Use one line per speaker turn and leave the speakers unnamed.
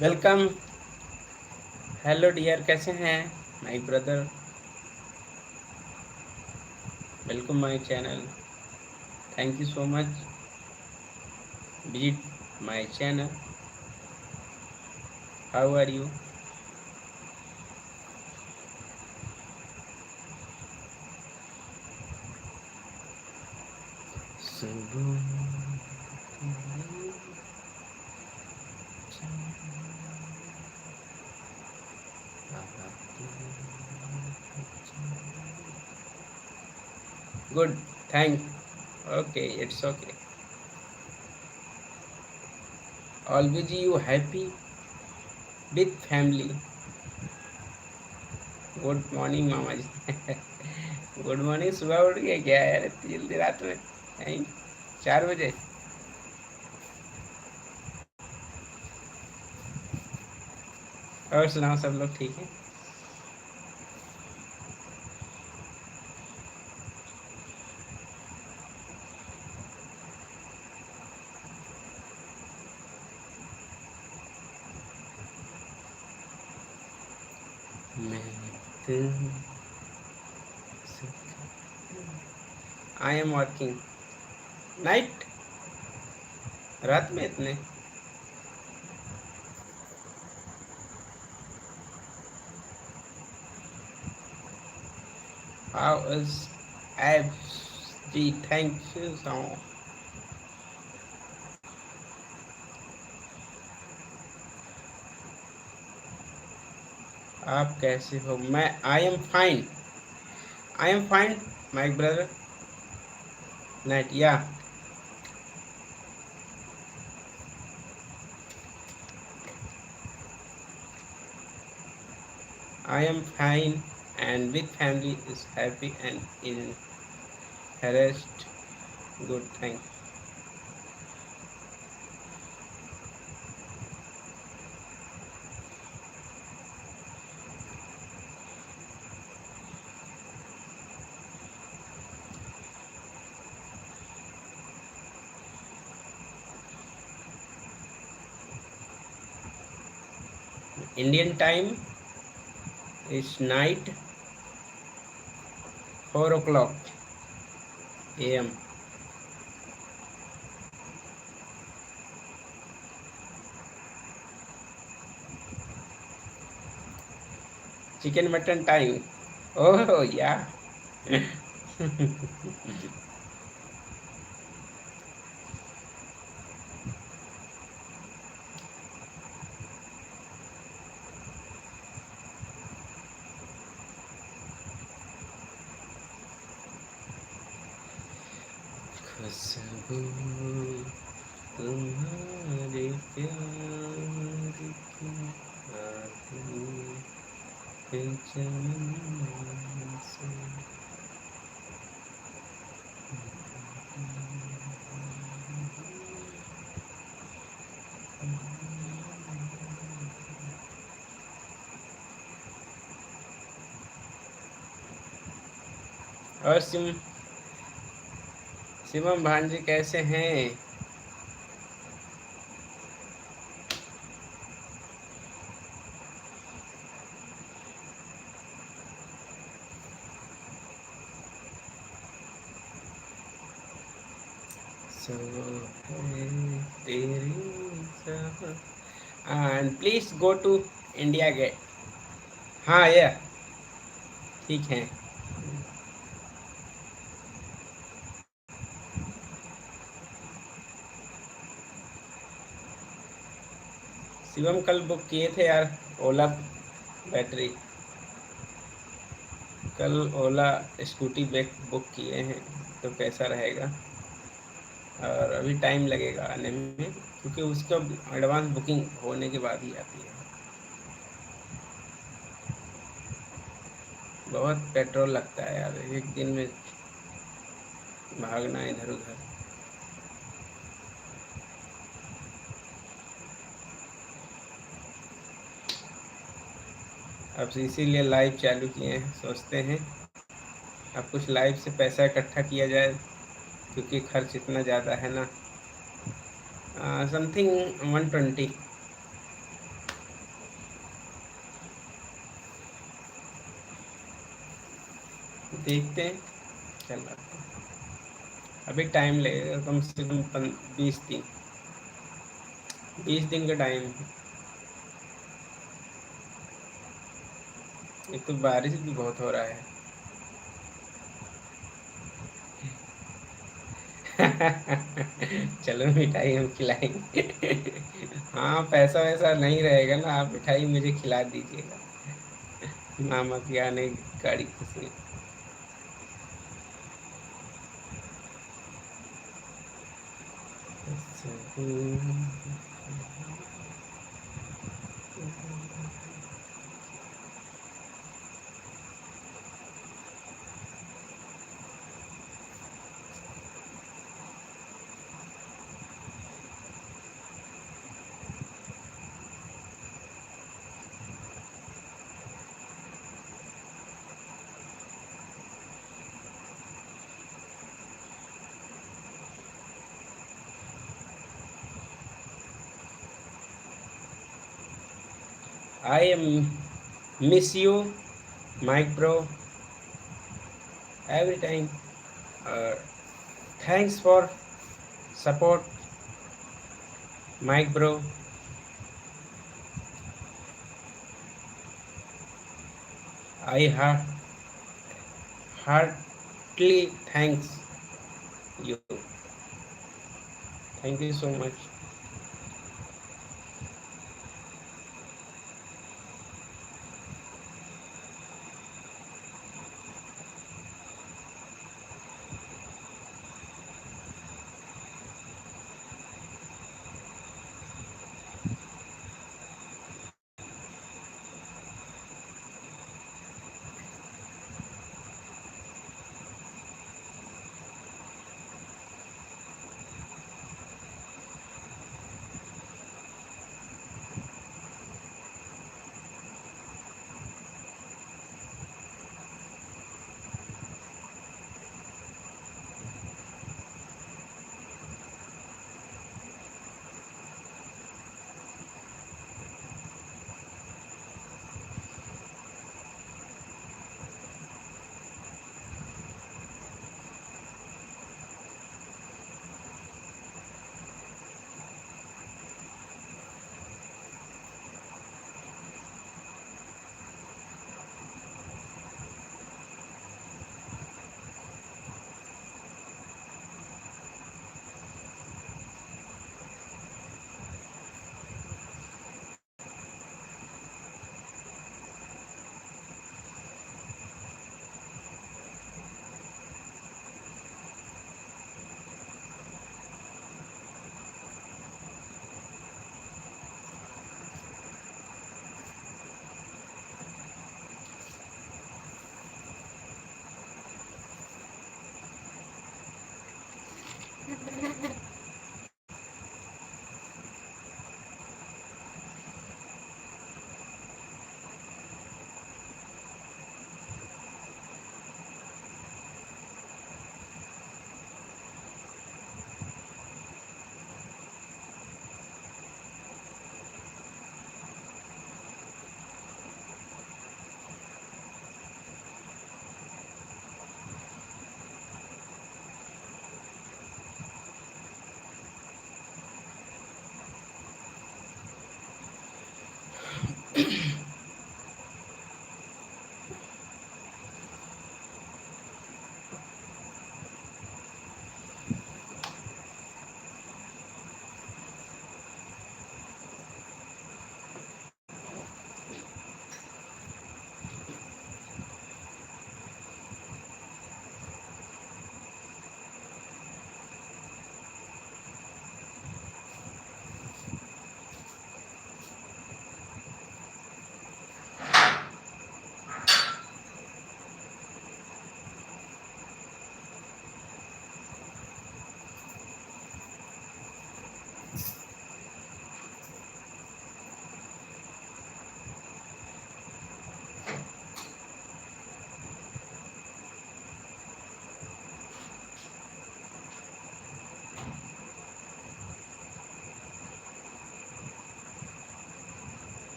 Welcome. Hello dear, कैसे हैं my brother? Welcome my channel. Thank you so much. Visit my channel. How are you? Good. Thank. Okay, it's okay. Always you happy with family. Good morning मामा जी। Good morning. सुबह उठ गए क्या यार इतनी जल्दी रात में? नहीं, 4 बजे। और सुनाओ, सब लोग ठीक हैं? मैं आई एम वर्किंग नाइट। रात में इतने? हाउ इज एब्स जी? Thank you so. आप कैसे हो? मैं I am fine. I am fine my brother. Night या। I am fine and with family is happy and in harassed. Good, thank. Indian time is night 4 o'clock a.m. Chicken mutton time. Oh yeah. खुशबू तुम्हारे प्यार की आती है चमन से। और शिवम भांजी कैसे हैं? सो है तेरी and please go to India Gate. हाँ या ठीक है। शिवम कल बुक किए थे यार ओला बैटरी। कल ओला स्कूटी बुक किए हैं तो कैसा रहेगा? और अभी टाइम लगेगा आने में क्योंकि उसका एडवांस बुकिंग होने के बाद ही आती है। बहुत पेट्रोल लगता है यार एक दिन में भागना इधर उधर। अब इसीलिए लाइव चालू किए हैं, सोचते हैं अब कुछ लाइव से पैसा इकट्ठा किया जाए क्योंकि खर्च इतना ज़्यादा है ना। समथिंग 120। देखते हैं, चल रहा है। अभी टाइम लगेगा कम से कम 20 दिन, 20 दिन का टाइम। एक तो बारिश भी बहुत हो रहा है। चलो मिठाई हम खिलाएंगे। हाँ, पैसा वैसा नहीं रहेगा ना, आप मिठाई मुझे खिला दीजिएगा। मामा की आने की गाड़ी खुशी। I am miss you Mike bro every time. Thanks for support, Mike bro. I heartily thanks you. Thank you so much.